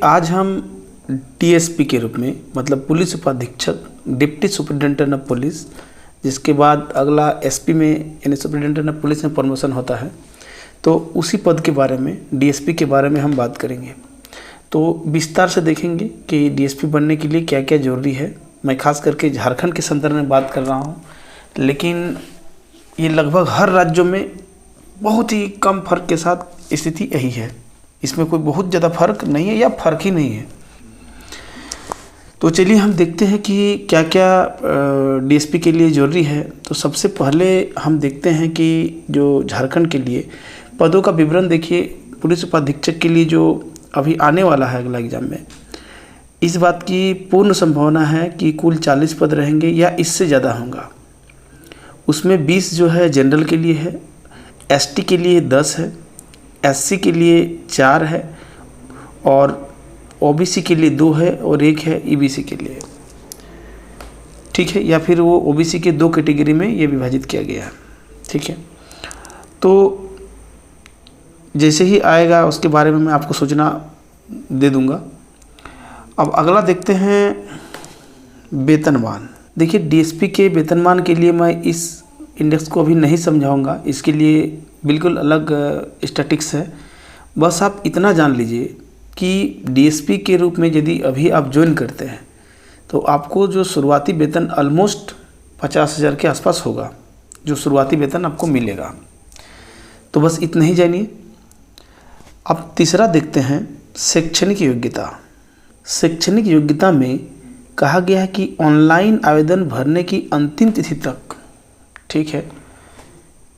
आज हम डीएसपी के रूप में, मतलब पुलिस उपाधीक्षक, डिप्टी सुपरिटेंडेंट ऑफ पुलिस, जिसके बाद अगला एसपी में यानी सुपरिटेंडेंट ऑफ पुलिस में प्रमोशन होता है, तो उसी पद के बारे में, डीएसपी के बारे में हम बात करेंगे। तो विस्तार से देखेंगे कि डीएसपी बनने के लिए क्या क्या ज़रूरी है। मैं खास करके झारखंड के संदर्भ में बात कर रहा हूँ, लेकिन ये लगभग हर राज्यों में बहुत ही कम फर्क के साथ स्थिति यही है। इसमें कोई बहुत ज़्यादा फर्क नहीं है या फर्क ही नहीं है। तो चलिए हम देखते हैं कि क्या क्या डीएसपी के लिए ज़रूरी है। तो सबसे पहले हम देखते हैं कि जो झारखंड के लिए पदों का विवरण देखिए। पुलिस उपाधीक्षक के लिए जो अभी आने वाला है अगला एग्ज़ाम में, इस बात की पूर्ण संभावना है कि कुल 40 पद रहेंगे या इससे ज़्यादा होगा। उसमें 20 जो है जनरल के लिए है, एसटी के लिए 10 है, एससी के लिए 4 है और ओबीसी के लिए 2 है और 1 है ईबीसी के लिए। ठीक है, या फिर वो ओबीसी के 2 कैटेगरी में ये विभाजित किया गया है। ठीक है, तो जैसे ही आएगा उसके बारे में मैं आपको सूचना दे दूंगा। अब अगला देखते हैं वेतनमान। देखिए, डीएसपी के वेतनमान के लिए मैं इस इंडेक्स को अभी नहीं समझाऊंगा, इसके लिए बिल्कुल अलग स्टैटिक्स है। बस आप इतना जान लीजिए कि डीएसपी के रूप में यदि अभी आप ज्वाइन करते हैं तो आपको जो शुरुआती वेतन ऑलमोस्ट 50,000 के आसपास होगा, जो शुरुआती वेतन आपको मिलेगा। तो बस इतना ही जानिए। अब तीसरा देखते हैं शैक्षणिक योग्यता। शैक्षणिक योग्यता में कहा गया है कि ऑनलाइन आवेदन भरने की अंतिम तिथि तक, ठीक है,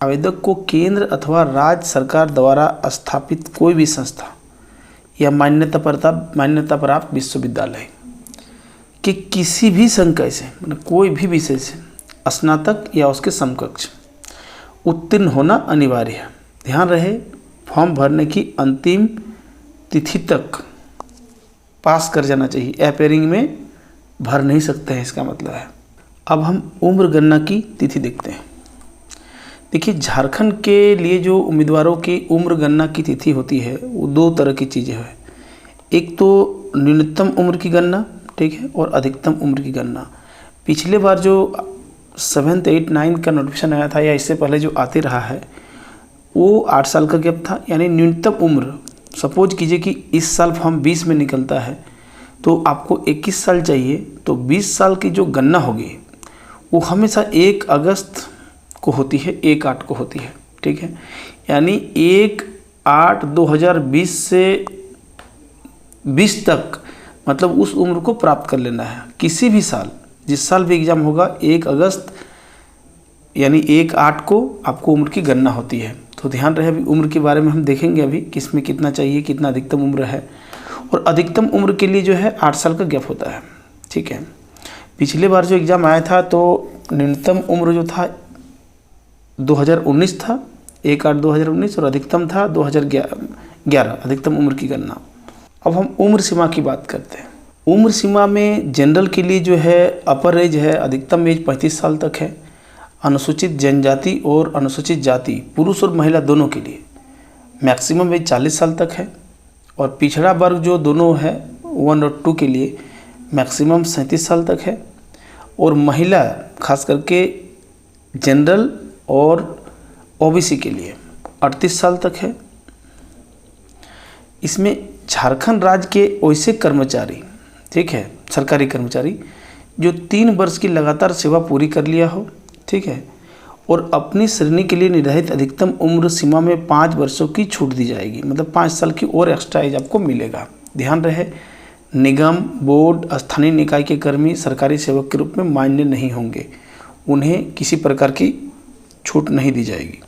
आवेदक को केंद्र अथवा राज्य सरकार द्वारा स्थापित कोई भी संस्था या मान्यता प्राप्त विश्वविद्यालय के किसी भी संकाय से, मतलब कोई भी विषय से स्नातक या उसके समकक्ष उत्तीर्ण होना अनिवार्य है। ध्यान रहे, फॉर्म भरने की अंतिम तिथि तक पास कर जाना चाहिए। अपेयरिंग में भर नहीं सकते हैं, इसका मतलब है। अब हम उम्र गणना की तिथि देखते हैं। देखिए, झारखंड के लिए जो उम्मीदवारों की उम्र गणना की तिथि होती है वो 2 तरह की चीज़ें हैं। एक तो न्यूनतम उम्र की गणना, ठीक है, और अधिकतम उम्र की गणना। पिछले बार जो 7th 8th 9th का नोटिफिकेशन आया था या इससे पहले जो आते रहा है, वो 8 साल का गैप था। यानी न्यूनतम उम्र, सपोज कीजिए कि इस साल फॉर्म 20 में निकलता है तो आपको 21 साल चाहिए, तो 20 साल की जो गणना होगी वो हमेशा 1 अगस्त को होती है, 1/8 को होती है। ठीक है, यानी 1/8/2020 से 20 तक, मतलब उस उम्र को प्राप्त कर लेना है। किसी भी साल, जिस साल भी एग्ज़ाम होगा, 1 अगस्त यानी 1/8 को आपको उम्र की गणना होती है। तो ध्यान रहे, अभी उम्र के बारे में हम देखेंगे अभी किस में कितना चाहिए, कितना अधिकतम उम्र है। और अधिकतम उम्र के लिए जो है 8 साल का गैप होता है। ठीक है, पिछले बार जो एग्ज़ाम आया था तो न्यूनतम उम्र जो था 2019 था, 1/8/2019, और अधिकतम था 2011 अधिकतम उम्र की गणना। अब हम उम्र सीमा की बात करते हैं। उम्र सीमा में जनरल के लिए जो है अपर एज है, अधिकतम एज 35 साल तक है। अनुसूचित जनजाति और अनुसूचित जाति, पुरुष और महिला दोनों के लिए मैक्सिमम एज 40 साल तक है। और पिछड़ा वर्ग जो दोनों है 1 और 2 के लिए मैक्सिमम 37 साल तक है। और महिला खास करके जनरल और ओबीसी के लिए 38 साल तक है। इसमें झारखंड राज्य के वैसे कर्मचारी, ठीक है, सरकारी कर्मचारी जो 3 वर्ष की लगातार सेवा पूरी कर लिया हो, ठीक है, और अपनी श्रेणी के लिए निर्धारित अधिकतम उम्र सीमा में 5 वर्षों की छूट दी जाएगी, मतलब 5 साल की और एक्स्ट्रा एज आपको मिलेगा। ध्यान रहे, निगम, बोर्ड, स्थानीय निकाय के कर्मी सरकारी सेवक के रूप में मान्य नहीं होंगे, उन्हें किसी प्रकार की छूट नहीं दी जाएगी।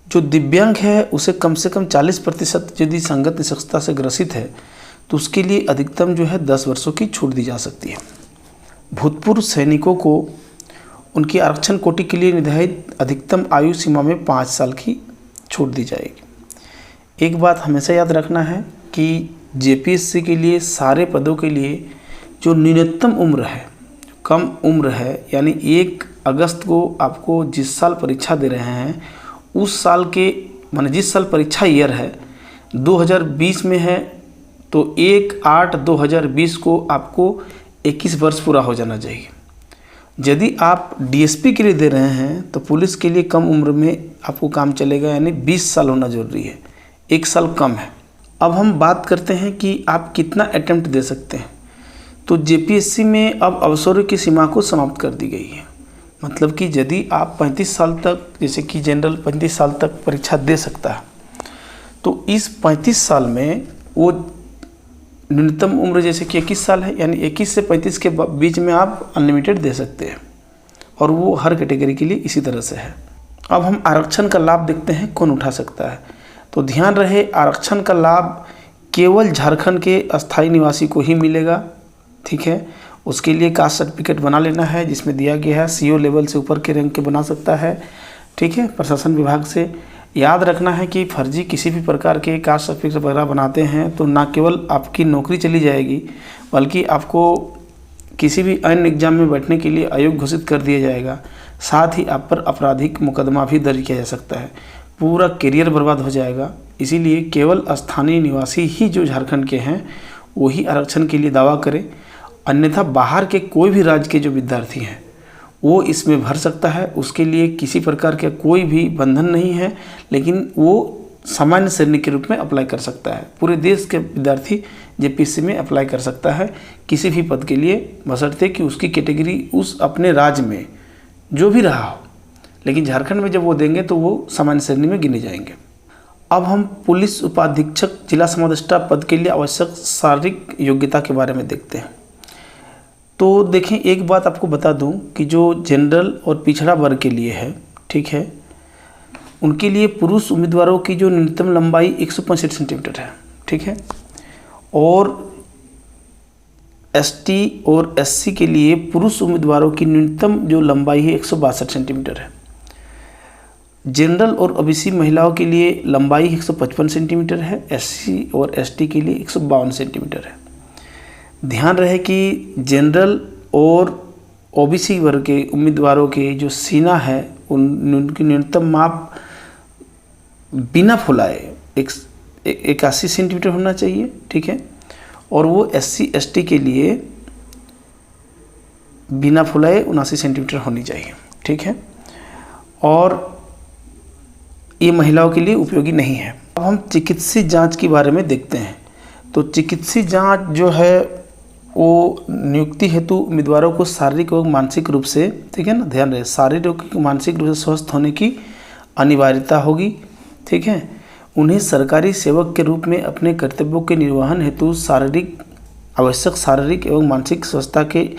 जो दिव्यांग है उसे कम से कम 40% यदि संगत निषेधता से ग्रसित है तो उसके लिए अधिकतम जो है 10 वर्षों की छूट दी जा सकती है। भूतपूर्व सैनिकों को उनकी आरक्षण कोटि के लिए निर्धारित अधिकतम आयु सीमा में 5 साल की छूट दी जाएगी। एक बात हमेशा याद रखना है कि जेपीएससी के लिए सारे पदों के लिए जो न्यूनतम उम्र है, कम उम्र है, यानी 1 अगस्त को आपको जिस साल परीक्षा दे रहे हैं उस साल के, माने जिस साल परीक्षा ईयर है 2020 में है तो 1/8/2020 को आपको 21 वर्ष पूरा हो जाना चाहिए। यदि आप डीएसपी के लिए दे रहे हैं तो पुलिस के लिए कम उम्र में आपको काम चलेगा, यानी 20 साल होना जरूरी है, 1 साल कम है। अब हम बात करते हैं कि आप कितना अटेम्प्ट दे सकते हैं। तो जेपीएससी में अब अवसरों की सीमा को समाप्त कर दी गई है। मतलब कि यदि आप 35 साल तक, जैसे कि जनरल 35 साल तक परीक्षा दे सकता है, तो इस 35 साल में वो न्यूनतम उम्र जैसे कि 21 साल है, यानी 21 से 35 के बीच में आप अनलिमिटेड दे सकते हैं, और वो हर कैटेगरी के लिए इसी तरह से है। अब हम आरक्षण का लाभ देखते हैं कौन उठा सकता है। तो ध्यान रहे, आरक्षण का लाभ केवल झारखंड के अस्थायी निवासी को ही मिलेगा, ठीक है। उसके लिए कास्ट सर्टिफिकेट बना लेना है, जिसमें दिया गया है सीओ लेवल से ऊपर के रैंक के बना सकता है, ठीक है, प्रशासन विभाग से। याद रखना है कि फर्जी किसी भी प्रकार के कास्ट सर्टिफिकेट वगैरह बनाते हैं तो ना केवल आपकी नौकरी चली जाएगी, बल्कि आपको किसी भी अन्य एग्जाम में बैठने के लिए अयोग्य घोषित कर दिया जाएगा। साथ ही आप पर आपराधिक मुकदमा भी दर्ज किया जा सकता है, पूरा करियर बर्बाद हो जाएगा। इसीलिए केवल स्थानीय निवासी ही जो झारखंड के हैं वही आरक्षण के लिए दावा करें, अन्यथा बाहर के कोई भी राज्य के जो विद्यार्थी हैं वो इसमें भर सकता है। उसके लिए किसी प्रकार का कोई भी बंधन नहीं है, लेकिन वो सामान्य श्रेणी के रूप में अप्लाई कर सकता है। पूरे देश के विद्यार्थी जेपीएससी में अप्लाई कर सकता है किसी भी पद के लिए, बशर्ते कि उसकी कैटेगरी उस अपने राज्य में जो भी रहा हो। लेकिन झारखंड में जब वो देंगे तो वो सामान्य श्रेणी में गिने जाएंगे। अब हम पुलिस उपाधीक्षक जिला समादेष्टा पद के लिए आवश्यक शारीरिक योग्यता के बारे में देखते हैं। तो देखें, एक बात आपको बता दूं कि जो जनरल और पिछड़ा वर्ग के लिए है, ठीक है, उनके लिए पुरुष उम्मीदवारों की जो न्यूनतम लंबाई 165 सेंटीमीटर है, ठीक है, और एसटी और एससी के लिए पुरुष उम्मीदवारों की न्यूनतम जो लंबाई है 162 सेंटीमीटर है। जनरल और ओबीसी महिलाओं के लिए लंबाई 155 सेंटीमीटर है, एससी और एसटी के लिए 152 सेंटीमीटर है। ध्यान रहे कि जनरल और ओबीसी वर्ग के उम्मीदवारों के जो सीना है उनकी न्यूनतम माप बिना फुलाए 81 सेंटीमीटर होना चाहिए, ठीक है, और वो एससी एसटी के लिए बिना फुलाए 79 सेंटीमीटर होनी चाहिए, ठीक है, और ये महिलाओं के लिए उपयोगी नहीं है। अब हम चिकित्सीय जांच के बारे में देखते हैं। तो चिकित्सीय जांच जो है वो नियुक्ति हेतु उम्मीदवारों को शारीरिक एवं मानसिक रूप से, ठीक है ना, ध्यान रहे, शारीरिक मानसिक रूप से स्वस्थ होने की अनिवार्यता होगी, ठीक है। उन्हें सरकारी सेवक के रूप में अपने कर्तव्यों के निर्वहन हेतु आवश्यक शारीरिक एवं मानसिक स्वस्थता के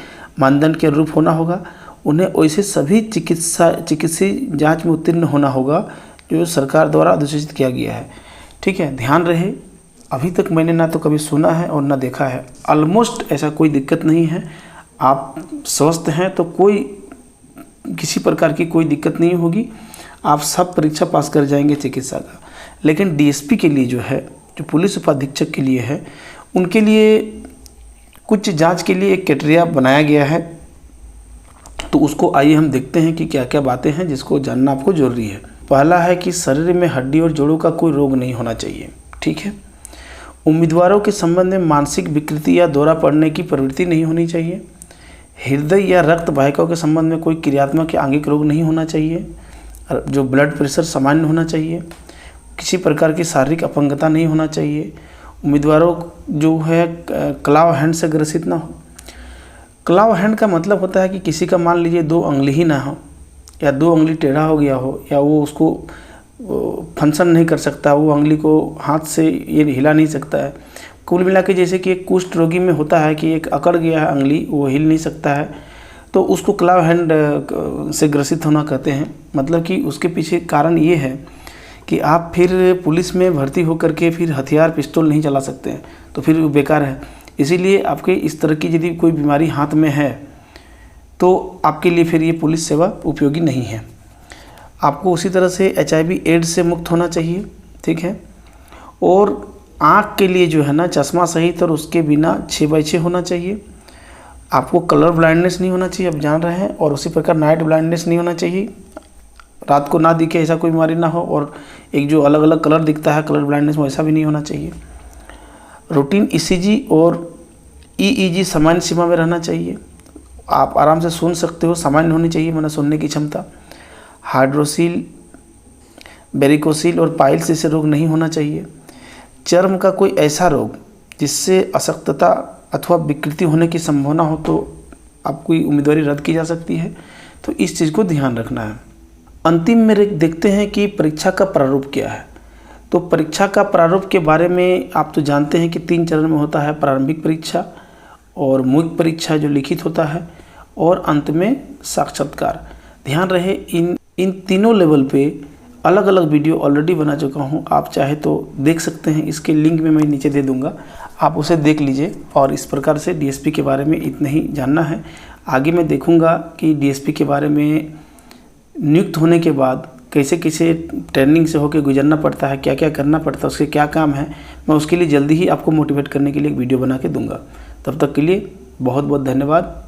मानदंड के अनुरूप होना होगा। उन्हें वैसे सभी चिकित्सीय जाँच में उत्तीर्ण होना होगा जो सरकार द्वारा अधिसूचित किया गया है, ठीक है। ध्यान रहे, अभी तक मैंने ना तो कभी सुना है और ना देखा है, ऑलमोस्ट ऐसा कोई दिक्कत नहीं है। आप स्वस्थ हैं तो कोई किसी प्रकार की कोई दिक्कत नहीं होगी, आप सब परीक्षा पास कर जाएंगे चिकित्सा का। लेकिन डीएसपी के लिए जो है, जो पुलिस उपाधीक्षक के लिए है, उनके लिए कुछ जांच के लिए एक क्राइटेरिया बनाया गया है। तो उसको आइए हम देखते हैं कि क्या क्या बातें हैं जिसको जानना आपको जरूरी है। पहला है कि शरीर में हड्डी और जोड़ों का कोई रोग नहीं होना चाहिए, ठीक है। उम्मीदवारों के संबंध में मानसिक विकृति या दौरा पड़ने की प्रवृत्ति नहीं होनी चाहिए। हृदय या रक्त वाहिकाओं के संबंध में कोई क्रियात्मक या आंगिक रोग नहीं होना चाहिए। जो ब्लड प्रेशर सामान्य होना चाहिए। किसी प्रकार की शारीरिक अपंगता नहीं होना चाहिए। उम्मीदवारों जो है क्लाव हैंड से ग्रसित ना हो। क्लाव हैंड का मतलब होता है कि किसी का मान लीजिए 2 अंगुली ही ना हो, या 2 अंगुली टेढ़ा हो गया हो, या वो उसको फंक्शन नहीं कर सकता, वो अंगुली को हाथ से ये हिला नहीं सकता है। कुल मिला के जैसे कि एक कुष्ठ रोगी में होता है कि एक अकड़ गया है अंगुली, वो हिल नहीं सकता है, तो उसको क्लाव हैंड से ग्रसित होना कहते हैं। मतलब कि उसके पीछे कारण ये है कि आप फिर पुलिस में भर्ती होकर के फिर हथियार पिस्तौल नहीं चला सकते हैं, तो फिर बेकार है। इसीलिए आपके इस तरह की यदि कोई बीमारी हाथ में है तो आपके लिए फिर ये पुलिस सेवा उपयोगी नहीं है। आपको उसी तरह से HIV एड्स से मुक्त होना चाहिए, ठीक है। और आँख के लिए जो है ना, चश्मा सहित और उसके बिना 6x6 होना चाहिए। आपको कलर ब्लाइंडनेस नहीं होना चाहिए, आप जान रहे हैं। और उसी प्रकार नाइट ब्लाइंडनेस नहीं होना चाहिए, रात को ना दिखे ऐसा कोई बीमारी ना हो। और एक जो अलग अलग कलर दिखता है कलर ब्लाइंडनेस, वैसा भी नहीं होना चाहिए। रूटीन ईसीजी और ईईजी सामान्य सीमा में रहना चाहिए। आप आराम से सुन सकते हो, सामान्य होनी चाहिए माना सुनने की क्षमता। हाइड्रोसील, वेरिकोसील और पाइल्स जैसे रोग नहीं होना चाहिए। चर्म का कोई ऐसा रोग जिससे अशक्तता अथवा विकृति होने की संभावना हो तो आपकी उम्मीदवारी रद्द की जा सकती है, तो इस चीज़ को ध्यान रखना है। अंतिम में देखते हैं कि परीक्षा का प्रारूप क्या है। तो परीक्षा का प्रारूप के बारे में आप तो जानते हैं कि 3 चरण में होता है, प्रारंभिक परीक्षा और मौखिक परीक्षा जो लिखित होता है, और अंत में साक्षात्कार। ध्यान रहे इन तीनों लेवल पे अलग अलग वीडियो ऑलरेडी बना चुका हूँ, आप चाहे तो देख सकते हैं, इसके लिंक में मैं नीचे दे दूँगा, आप उसे देख लीजिए। और इस प्रकार से डीएसपी के बारे में इतना ही जानना है। आगे मैं देखूँगा कि डीएसपी के बारे में नियुक्त होने के बाद कैसे कैसे ट्रेनिंग से होकर गुजरना पड़ता है, क्या क्या करना पड़ता है, उसके क्या काम है, मैं उसके लिए जल्दी ही आपको मोटिवेट करने के लिए एक वीडियो बना के दूँगा। तब तक के लिए बहुत बहुत धन्यवाद।